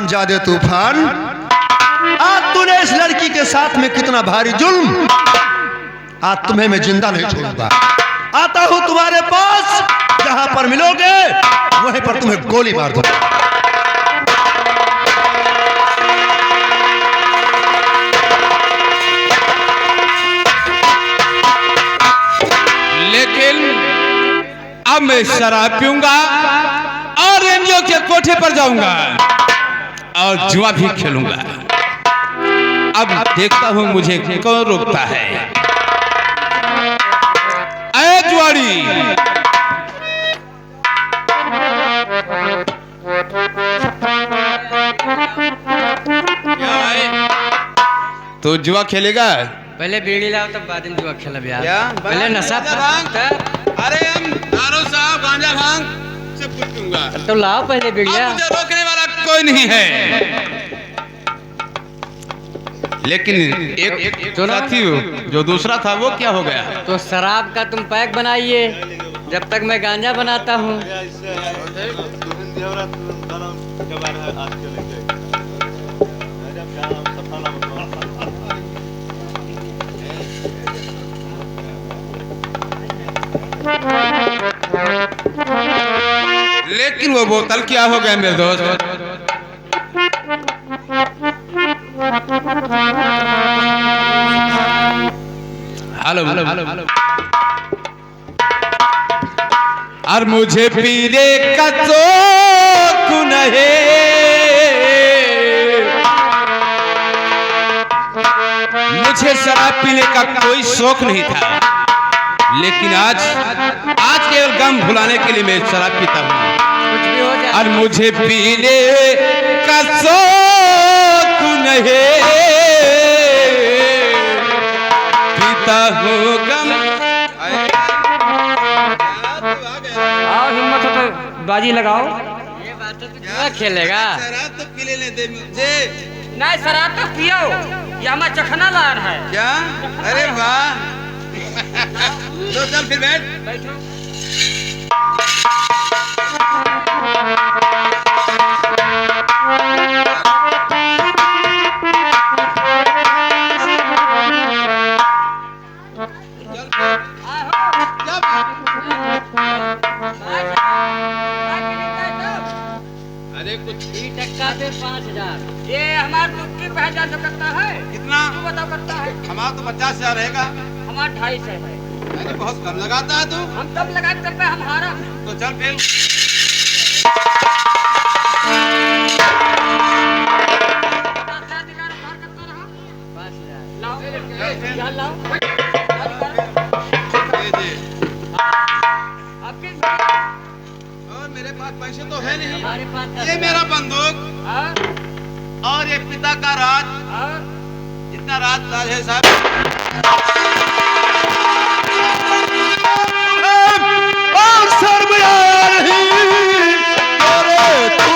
हरामजादे तूफान, आज तूने इस लड़की के साथ में कितना भारी जुल्म, आज तुम्हें मैं जिंदा नहीं छोड़ूंगा। आता हूं तुम्हारे पास, जहां पर मिलोगे वहीं पर तुम्हें गोली मार दूंगा। लेकिन अब मैं शराब पीऊंगा और रेंजियों के कोठे पर जाऊंगा और जुआ भी खेलूंगा। अब देखता हूं मुझे कौन रोकता है। ऐ जुआड़ी, तो जुआ खेलेगा? पहले बीड़ी लाओ तब बाद में जुआ खेलब यार। क्या? पहले नशा अरे हम दारू साहब गांजा भांग सब कुछ पीऊंगा। तो लाओ पहले बीड़िया। मुझे रोकने वाला कोई नहीं है। लेकिन एक साथी जो दूसरा था वो क्या हो गया? तो शराब का तुम पैक बनाइए जब तक मैं गांजा बनाता हूँ। लेकिन वो बोतल क्या हो गया मेरे दोस्त? हेलो हेलो, और मुझे पीने का शौक नहीं, मुझे शराब पीने का कोई शौक नहीं था। लेकिन आज केवल गम भुलाने के लिए मैं शराब पीता हूँ। कुछ भी हो जाए। और मुझे पीने का शौक नहीं, पीता हूँ गम। आओ हिम्मत हो तो बाजी लगाओ। ये बात तो जुआ खेलेगा। शराब तो पी लेने दे मुझे। नहीं शराब तो पियो, ये हमारा चखना लान है। क्या? अरे वाह, तो चल फिर बैठ। बैठो। अरे कुछ टक्का दे 5000। ये हमारे मुक्ति पहचान तो करता है। कितना? तू बताओ करता है। हमारा तो 50,000 रहेगा। हमारा 250 है। अरे बहुत कम लगाता है तू। हम तब लगाते तब हम हारा। तो चल फिर। और मेरे पास पैसे तो है नहीं। हमारे पास ये मेरा बंदूक और ये पिता का राज, जितना राज है साहब। और सरमया नहीं, अरे तू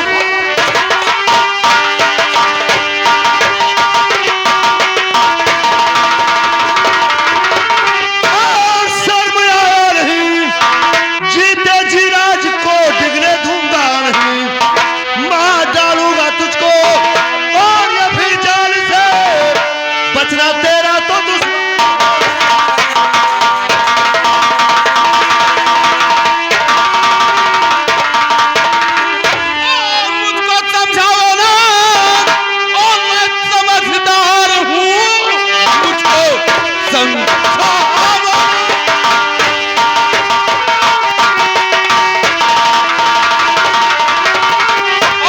और सरमया नहीं, जीते जी राज को डिगने दूंगा नहीं, मार डालूंगा तुझको और ये फिर जान से बचना तेरा तो दुश्मन। मुझको समझाओ ना, और मैं समझदार हूँ, मुझको समझाओ।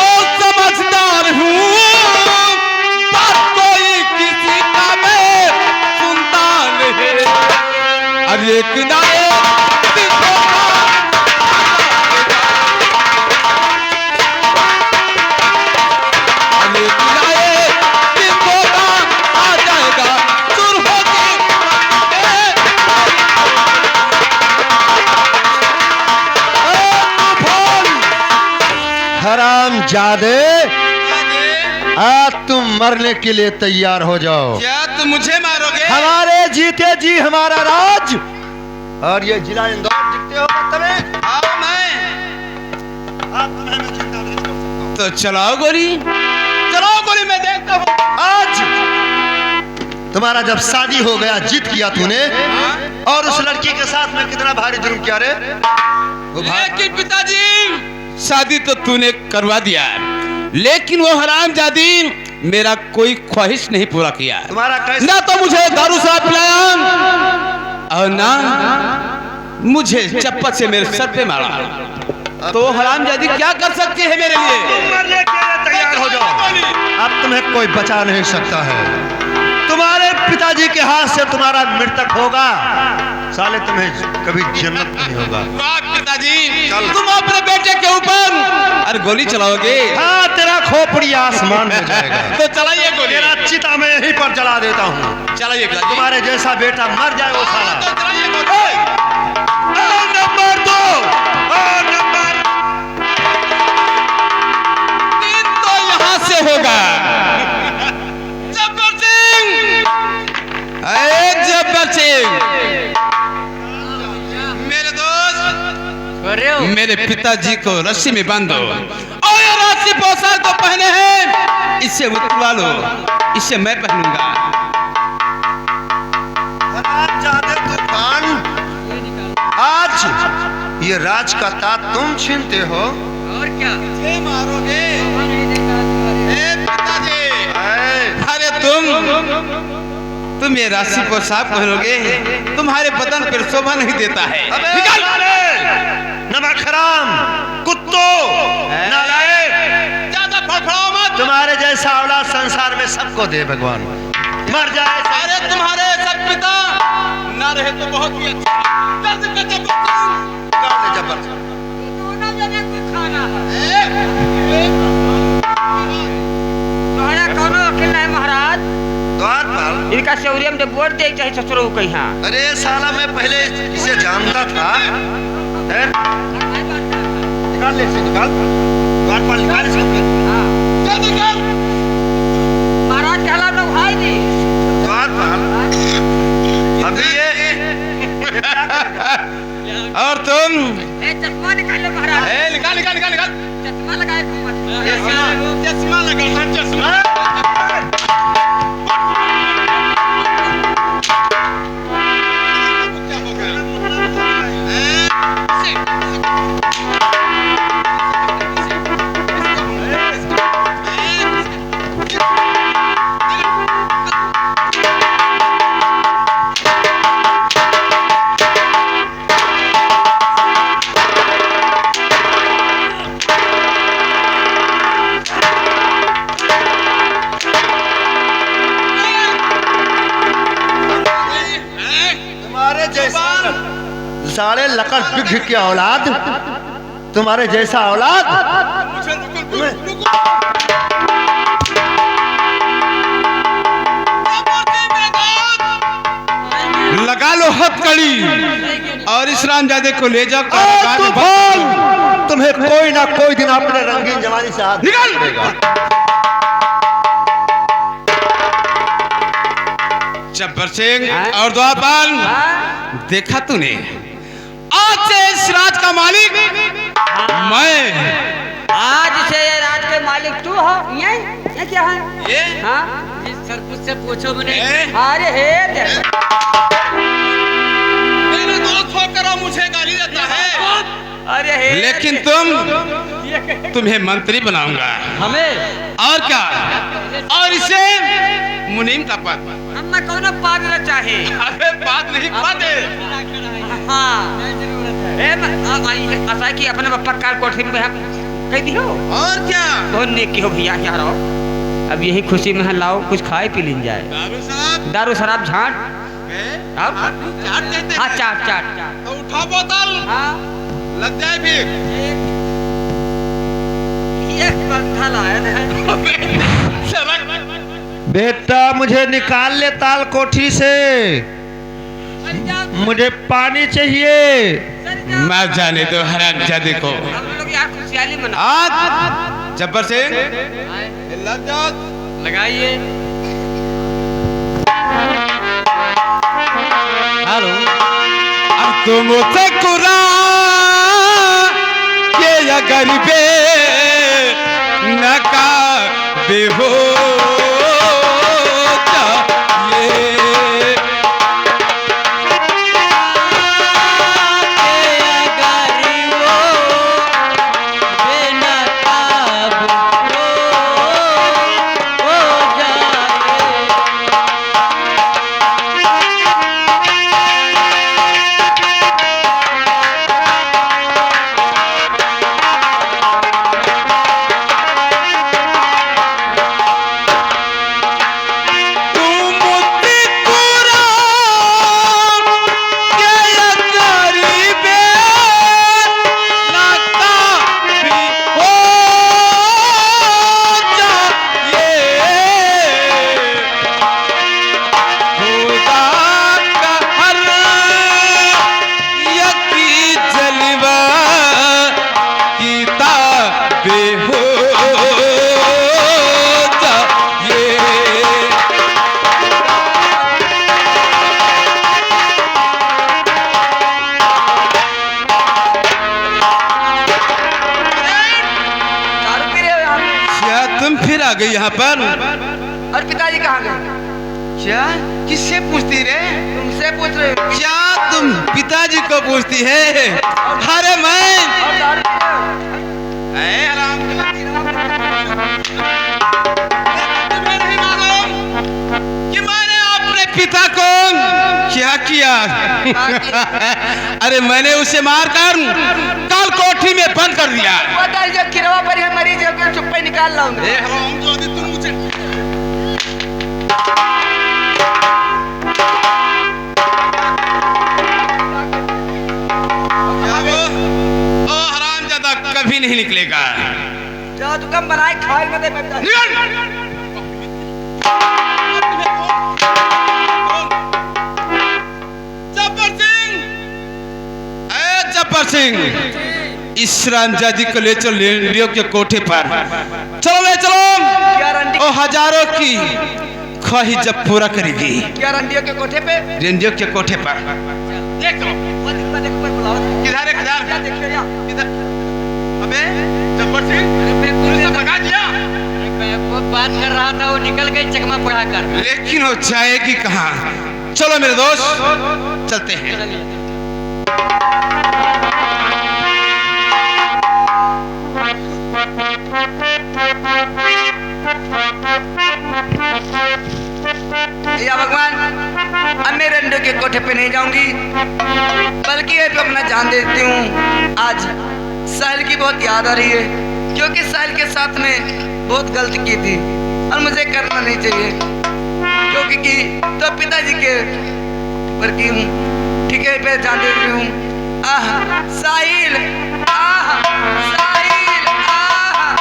और समझदार हूँ, बात कोई किसी का मैं सुनता नहीं। अब एक ना एक दिन होगा। आ जाएगा सुर होगी। हरामजादे, आज तुम मरने के लिए तैयार हो जाओ। क्या तुम मुझे मारोगे? हमारे जीते जी हमारा राज और ये जिला इंदौर दिखते हो तुम्हें? आओ मैं। आप तुम्हें मैं जिंदा नहीं छोड़ सकता। तो चलाओ गोली। आज तुम्हारा जब शादी हो गया, जीत किया तूने, और उस लड़की के साथ में कितना भारी जुर्म किया रे। लेकिन पिताजी शादी तो तूने करवा दिया, लेकिन वो हरामजादी मेरा कोई ख्वाहिश नहीं पूरा किया। तुम्हारा कैसे ना तो मुझे दारू शराब पिलाया और ना मुझे चप्पल से मेरे सर पे मारा। तो हरामजादी क्या कर सकती है मेरे लिए? मरने के लिए तैयार हो जाओ, अब तुम्हें कोई बचा नहीं सकता है। तुम्हारे पिताजी के हाथ से तुम्हारा मृतक होगा, साले तुम्हें कभी जन्नत नहीं होगा। पिताजी तुम अपने बेटे के ऊपर अरे गोली चलाओगे? हाँ, तेरा खोपड़ी आसमान में जाएगा। तो चलाइए गोली। तेरा चिता में यहीं पर जला देता हूँ। चलाइए पिताजी। तुम्हारे जैसा बेटा मर जाए वो साला। तो चलाइए गोली। नंबर 2 और नंबर 3 तो यहाँ से होगा। जब्बर सिंह, अरे जब्बर सिंह, मेरे दोस्त, मेरे पिताजी को रस्सी में बांधो और ये रस्सी पोशाक तो पहने हैं, इससे उतरवा लो, इससे मैं पहनूंगा। तूफान, आज ये राज का ताज तुम छीनते हो और क्या मारोगे? पिताजी, अरे तुम ये राशि पोशाक पहनोगे, तुम्हारे बदन पर शोभा नहीं देता है। नमक हराम कुत्तों, नालायक, ज्यादा फड़फड़ाओ मत। तुम्हारे जैसा औलाद संसार में सबको दे भगवान, मर जाए। अरे तुम्हारे सब पिता ना रहे तो बहुत ही अच्छा। तुम्हारा कौनो अकेला नहीं महाराज। द्वारपाल, इनका शौर्य में बोल दे चाहे ससुरो कहीं। अरे साला मैं पहले इसे जानता था। निकाल ले इसे, निकाल। द्वारपाल निकाल इसको। महाराज कहला तो भाई जी। द्वारपाल, अभी ये और तुम चश्मा निकाल लो महाराज। निकाल निकाल निकाल निकाल। चश्मा लगाए चश्मा लगा, चश्मा। साले लकड़ बिघ के औलाद, तुम्हारे जैसा औलाद। लगा लो हथकड़ी और इस रामजादे को ले जाओ। तुम्हें कोई ना कोई दिन अपने रंगीन जवानी से हाथ निकल। जब्बर सिंह और द्वारपाल, देखा तूने, आज से इस राज का मालिक मैं। आज से ये राज के मालिक तू हो। ये क्या है? ये हाँ सरपुत से पूछो मैंने। अरे हे मेरे दोस्त होकर मुझे गाली देता है। अरे हे, लेकिन तुम्हें मंत्री बनाऊंगा। हमें और क्या, और इसे मुनीम का पद। हम कौन पाद चाहे? अरे बात नहीं पद। हाँ ऐसा कि अपने पप्पा कार कोठरी में हम कह दियो। और क्या, बहुत नेक की हो भैया। यहाँ रहो, अब यही खुशी में लाओ कुछ खाए पी लीन जाए। दारू शराब झाट। हाँ चाट चाट। तो उठा बोतल। हाँ लग जाए भी। एक बंधा लाया है। बेटा मुझे निकाल ले ताल कोठी से, मुझे पानी चाहिए। मैं जाने दो हरामजादे को। हम लोग यार खुशहाली मना। आज जब्बर सिंह लग जाओ। लगाइए। हेलो, अब तुम मुझसे कुरा के या गरीबे नका बेहो आ गई यहाँ पर? और पिताजी कहाँ गए? क्या? किससे पूछती रे? तुमसे पूछ रहे हो। क्या तुम पिताजी को पूछती है? अरे मैं और दारू तुम्हें नहीं मालूम कि मैंने अपने पिता को क्या किया? अरे मैंने उसे मारकर काल कोठरी में बंद कर दिया। पता जो किरवा पर है मरीज है चुप्पे निकाल लाऊंगा। ओ हरामजादा कभी नहीं निकलेगा। जो तू कम बनाए खाए ना दे मैं जब्बर सिंह, इस रामजादी को ले चलो लेंडियों के कोठे पर। चलो ले चलो। ओ हजारों की ख्वाहिश जब पूरा करेगी। क्या रंडियों के कोठे पे? रेंडियो के कोठे पर। देख लो किधर है? क्या देखियो यहाँ? किधर? अबे जब्बर सिंह पुलिस ने भगा दिया। मैं वो बात कर रहा था वो निकल गई चकमा पड़ा कर। लेकिन वो जाएगी कहाँ? चलो मेरे दोस्त चलते हैं। या भगवान अब मैं रंडो के कोठे पे नहीं जाऊंगी बल्कि ये अपना जान देती हूँ। आज साहिल की बहुत याद आ रही है क्योंकि साहिल के साथ में बहुत गलती की थी और मुझे करना नहीं चाहिए क्योंकि तो पिताजी के पर की हूँ। ठीक है पे जान देती हूँ। आह साहिल, आह साहिल, आह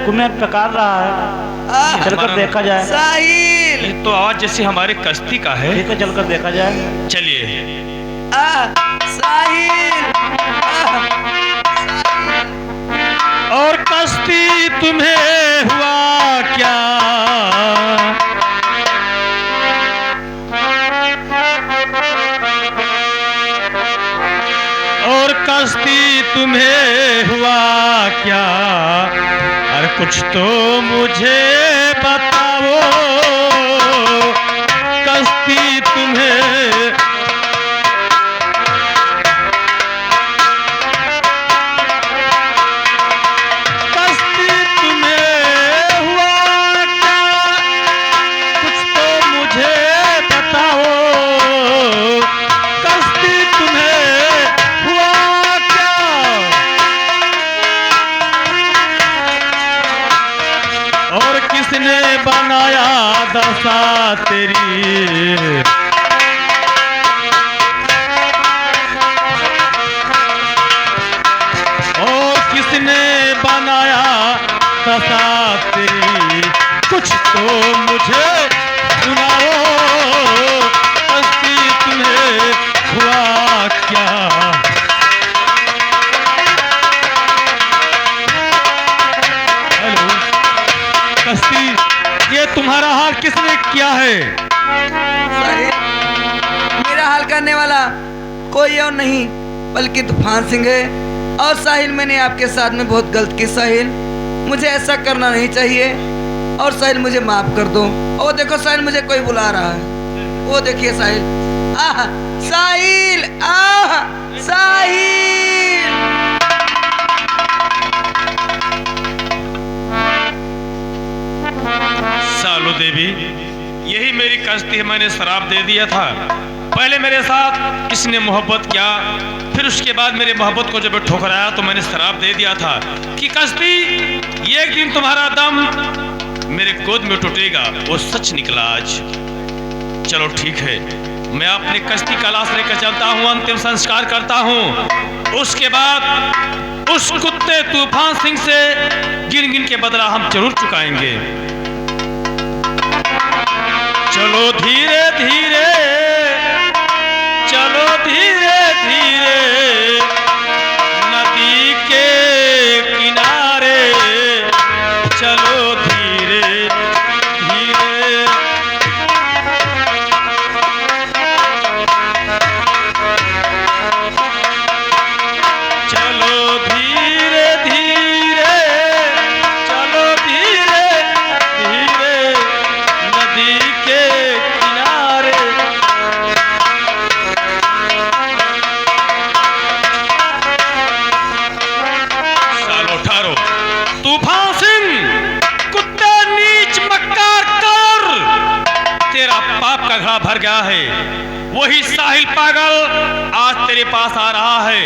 तुम्हें पकार रहा है, चलकर देखा जाए। साहिल, ये तो आवाज जैसे हमारे कश्ती का है। ठीक है चलकर देखा जाए। चलिए। साहिल, और कश्ती तुम्हें हुआ क्या? और कश्ती तुम्हें हुआ क्या? अरे कुछ तो मुझे बताओ, कश्ती तुम्हें बनाया दशा तेरी, और किसने बनाया दशा तेरी? कुछ तो मुझे सुनाओ, कश्ती तुम्हें हुआ क्या? हेलो कश्ती, ये तुम्हारा हाल किसने किया है? मेरा हाल करने वाला कोई और नहीं बल्कि तूफान सिंह है। और साहिल, मैंने आपके साथ में बहुत गलत की साहिल, मुझे ऐसा करना नहीं चाहिए और साहिल मुझे माफ कर दो। और देखो साहिल, मुझे कोई बुला रहा है, वो देखिए साहिल। आह साहिल, आह साहिल। सालू देवी, यही मेरी कश्ती है, मैंने शराब दे दिया था पहले मेरे साथ इसने मोहब्बत किया, फिर उसके बाद मेरे मोहब्बत को जब ठुकराया तो मैंने शराब दे दिया था कि कश्ती एक दिन तुम्हारा दम मेरे गोद में टूटेगा। वो सच निकला आज। चलो ठीक है, मैं अपनी कश्ती का लाश लेकर चलता हूँ, अंतिम संस्कार करता हूँ। उसके बाद उस कुत्ते तूफान सिंह से गिन गिन के बदला हम जरूर चुकाएंगे। चलो धीरे धीरे, चलो धीरे धीरे नदी के किनारे, चलो धीरे धीरे। चलो धीरे धीरे, चलो धीरे धीरे नदी के किनारे। सालो ठारो तूफान सिंह, कुत्ते नीच मक्कार कर, तेरा पाप का घड़ा भर गया है। वही साहिल पागल आज तेरे पास आ रहा है।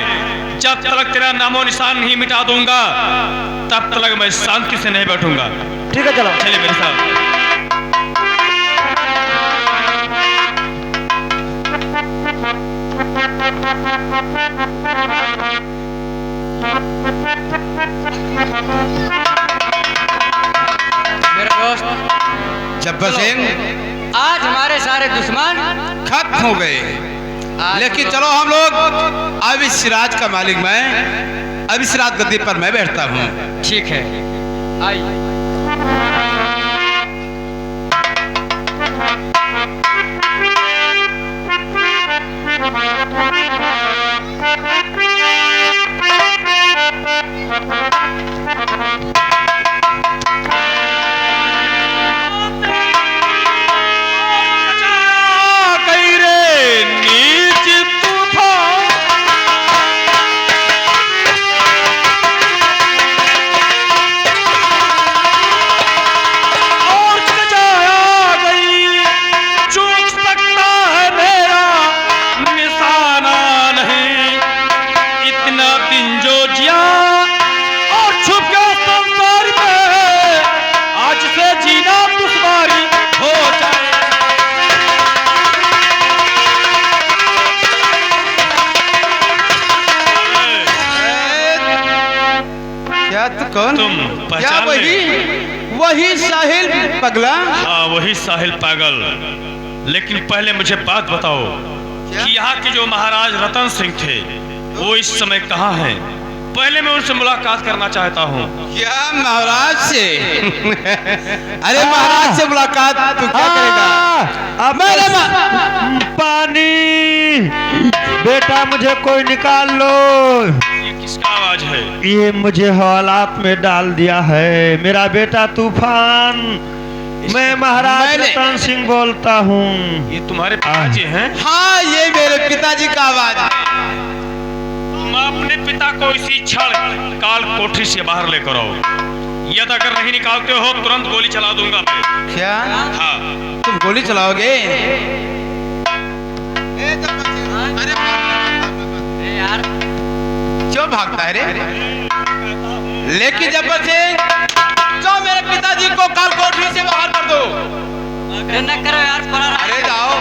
जब तक तेरा नामो निशान नहीं मिटा दूंगा तब तक मैं शांति से नहीं बैठूंगा। ठीक है चलो। चलिए मेरे साथ। मेरा दोस्त, जब्बर सिंह आज हमारे सारे दुश्मन खत्म हो गए, लेकिन चलो हम लोग अब इस सिराज का मालिक मैं, अब इस रात गद्दी पर मैं बैठता हूँ। ठीक है, आइए। कौन? तुम क्या पहचान वही साहिल पगला? हाँ वही साहिल पागल। लेकिन पहले मुझे बात बताओ कि यहाँ के जो महाराज रतन सिंह थे वो इस समय कहाँ हैं? पहले मैं उनसे मुलाकात करना चाहता हूँ। क्या महाराज से? अरे महाराज से मुलाकात तू क्या करेगा? अब मेरे पानी बेटा, मुझे कोई निकाल लो। ये किसका आवाज है? ये मुझे हवालात में डाल दिया है मेरा बेटा तूफान। मैं महाराज रतन सिंह बोलता हूँ। ये तुम्हारे पिताजी हैं? हाँ ये मेरे पिताजी का आवाज है। तुम अपने पिता को इसी क्षण काल कोठरी से बाहर लेकर आओ। यदि अगर नहीं निकालते हो तुरंत गोली चला दूंगा मैं। क्या? हाँ। तुम गोली चलाओगे? अरे यार क्यों भागता है रे? लेकिन जब्बर सिंह, जाओ मेरे पिताजी को काल कोठरी से बाहर कर दो। न करो यार, अरे जाओ,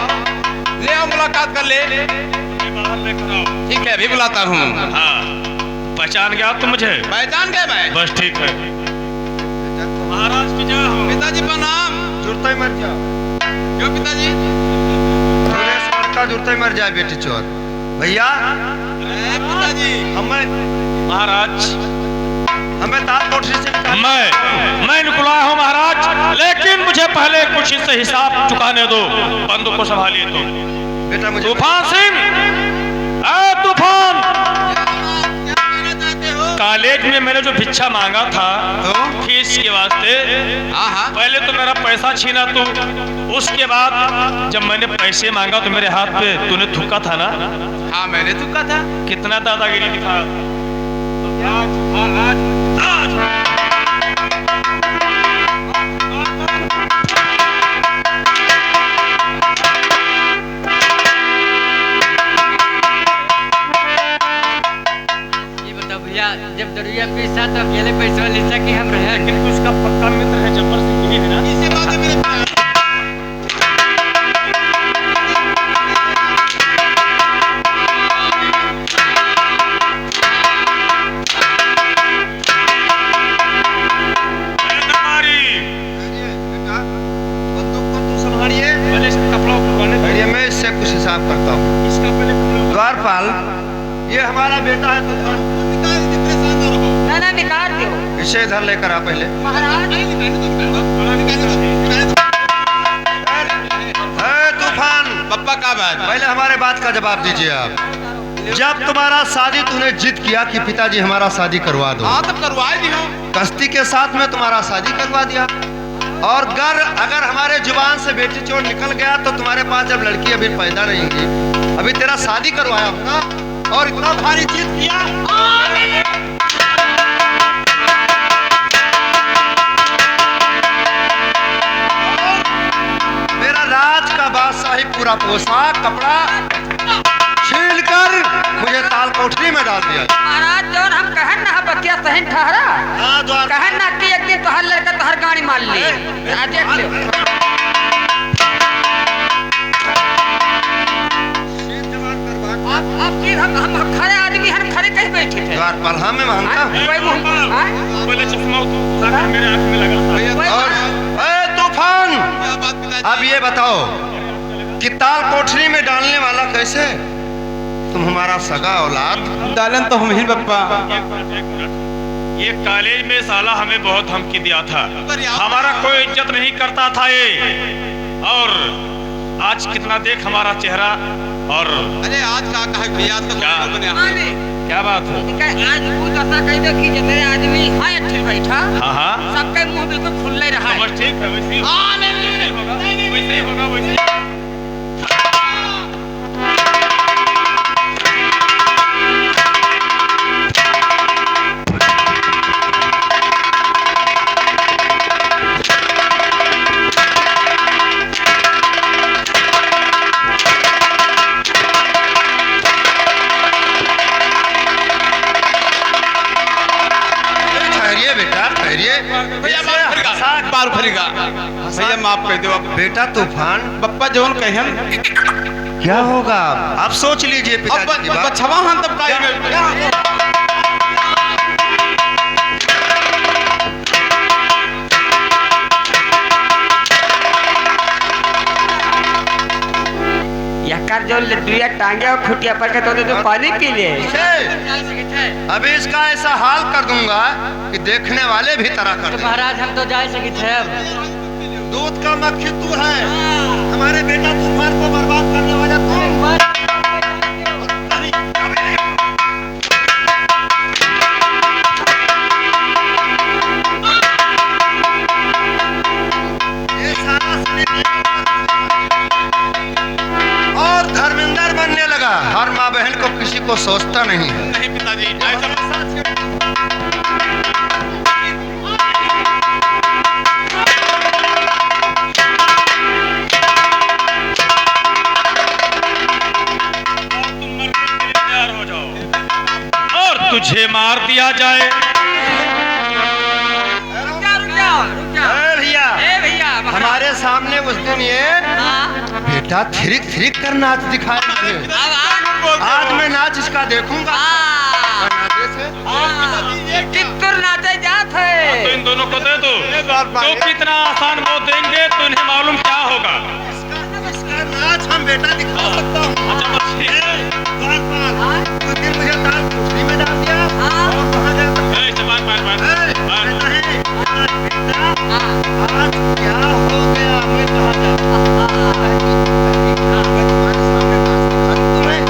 ले आओ, मुलाकात कर ले। बाहर लेकर आओ। ठीक है, अभी बुलाता हूँ। हाँ पहचान गया तुम मुझे? पहचान गए मैं। बस ठीक है। महाराज की जय हो। पिताजी प्रणाम। जुड़ता ही मर जा। क्यों पिताजी? जुड़ता ही मर जाए बेटे चोर। भैया पिताजी, हमें महाराज, हमें ताल कोठरी से मैं निकला हूँ महाराज, लेकिन मुझे पहले कुछ इससे हिसाब चुकाने दो। बंदूक को संभालिए तो। बेटा मुझे तूफान सिंह, तूफान, कॉलेज में मैंने जो भिक्षा मांगा था तो? फीस के वास्ते, हाँ। पहले तो मेरा पैसा छीना तू, उसके बाद जब मैंने पैसे मांगा तो मेरे हाथ पे तूने थूका था ना? हाँ मैंने थूका था। कितना दादागिरी दिखा। अकेले पैसा ले सके हम रहे। लेकिन तू उसका पक्का मित्र है, जब्बर सिंह यही है ना? इसे बात है मेरे मैं इससे कुछ हिसाब करता हूँ। इसका पहले द्वारपाल, ये हमारा बेटा है तूफान। ना निकाल दो। इसे इधर लेकर आ पहले। तूफान, पप्पा का बात? पहले हमारे बात का जवाब दीजिए आप। जब तुम्हारा शादी तूने जिद किया कि पिताजी हमारा शादी करवा दो, हाँ तब करवा दियो। कश्ती के साथ में तुम्हारा शादी करवा दिया, और अगर हमारे जुबान से बेटी चोर निकल गया तो तुम्हारे पास जब लड़की अभी पैदा नहीं हुई, अभी तेरा शादी करवाया होगा और इतना भारी जिद किया। मेरा राज का बादशाही पूरा पोशाक कपड़ा छील कर मुझे ताल कोठरी में डाल दिया। महाराज जौन हम कहन ना बतिया सही ठहरा। हाँ, द्वार कहन ना कि एक दिन तोहर लड़का तोहर गाड़ी मार ली। आ देख ले। आप चीज हम खड़े आदमी हम खड़े कहीं बैठे थे। द्वारपाल, हाँ मैं मानता हूँ। कोई मुंह पहले चश्मा उतार मेरे आंख में लगा। और तूफान, अब ये बताओ कि ताल कोठरी में डालने वाला कैसे? तुम हमारा सगा औलाद। दालन तो हम ही पप्पा। ये कॉलेज में साला हमें बहुत धमकी दिया था, हमारा कोई इज्जत नहीं करता था ये, और आज कितना देख हमारा चेहरा। और अरे आज का कहा भैया तो क्या बात है? आज पूछ ऐसा कह दो कि जितने आदमी है अच्छे बैठा, हाँ सबके मुंह बिल्कुल खुले रहा है। बस ठीक है, वैसे ही होगा, वैसे ही होगा, वैसे ही। बाल फरीगा भैया माफ कर दो। बेटा तूफान, पप्पा जौन कहन क्या होगा आप सोच लीजिए पिताजी की बात। बछवा हम तब का यकर जो लड्डुया टांगे और खुटिया पर के तो पानी पी ले। अभी इसका ऐसा हाल कर दूंगा कि देखने वाले भी तरह कर देंगे। महाराज हम तो जा सके थे। अब दूध का मक्खी तू है, हमारे बेटा तूफान को बर्बाद करने वाला तू। और धर्मेंद्र बनने लगा, हर माँ बहन को किसी को सोचता नहीं है। नहीं पिताजी तुझे मार दिया जाए। भैया हमारे सामने उस दिन ये बेटा थिरिक थिरिक कर नाच दिखाए थे। आज मैं नाच इसका देखूंगा। कितने नाचे जात है। तो इन दोनों को दे दो, तो कितना आसान वो देंगे तो इन्हें मालूम क्या होगा। इसका नाच हम बेटा दिखा सकता हूँ। मुझे ताल कोठरी में डाल दिया और वहाँ आज क्या हो गया मैं कहा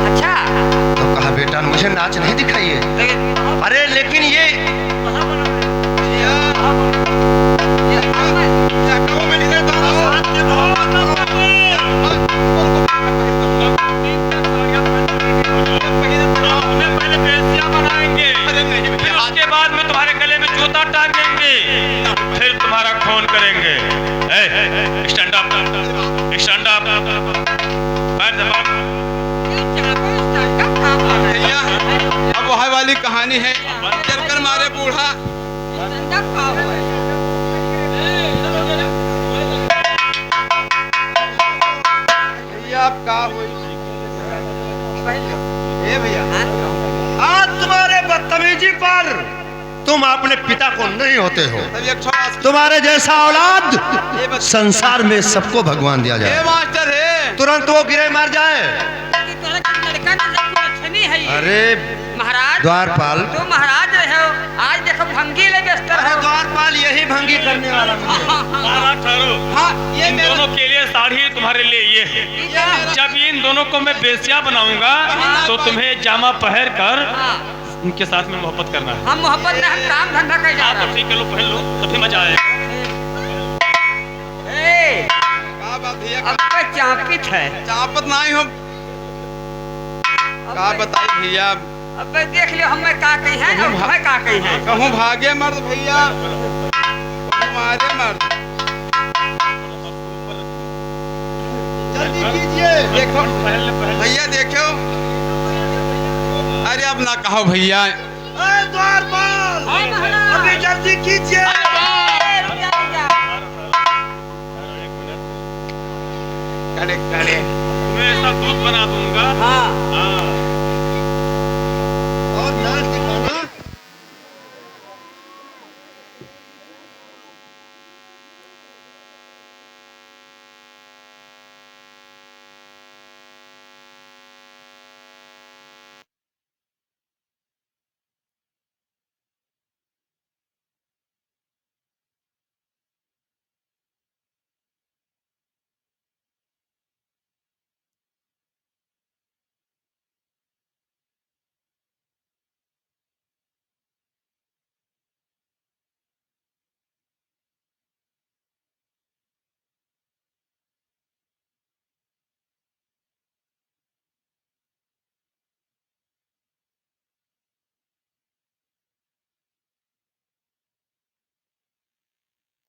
अच्छा तो कहा बेटा मुझे नाच नहीं दिखाइए। अरे लेकिन ये उसके बाद में तुम्हारे गले में जूता टांगेंगे, फिर तुम्हारा खून करेंगे। स्टैंड अप, स्टैंड अप, अब वह वाली कहानी है, चलकर मारे बूढ़ा भैया आप का हुई ए भैया आज तुम्हारे बदतमीजी पर तुम अपने पिता को नहीं होते हो। तुम्हारे जैसा औलाद संसार में सबको भगवान दिया जाए। मास्टर है तुरंत वो गिरे मर जाए। अरे महाराज द्वारपाल, तुम महाराज रहे हो, आज देखो भंगी ले व्यस्त अरे हो। द्वारपाल यही भंगी करने वाला मुझे। महाराज ठहरो। इन दोनों के लिए साड़ी तुम्हारे लिए ये है। जब इन दोनों को मैं बेस्या बनाऊंगा तो तुम्हें जामा पहन कर उनके साथ में मोहब्बत करना है। हम मोहब्बत में हम काम धंधा कर जा रहे तो ठीक है, लो पहन लो, तभी मजा आएगा। हैं। का बात भैया अब तो चापित है। चापत नहीं हो का बताई भैया अब देख लियो हमें का कही है और तुम्हें का कही है। कहूँ भागे मर्द भैया कहूँ मारे मर्द जल्दी कीजिए देखो भैया देखो अरे अब ना कहो भैया द्वारपाल हाँ, महाराज। अभी जल्दी कीजिए। करे करे तुम्हें ऐसा दूध बना दूंगा। हाँ हाँ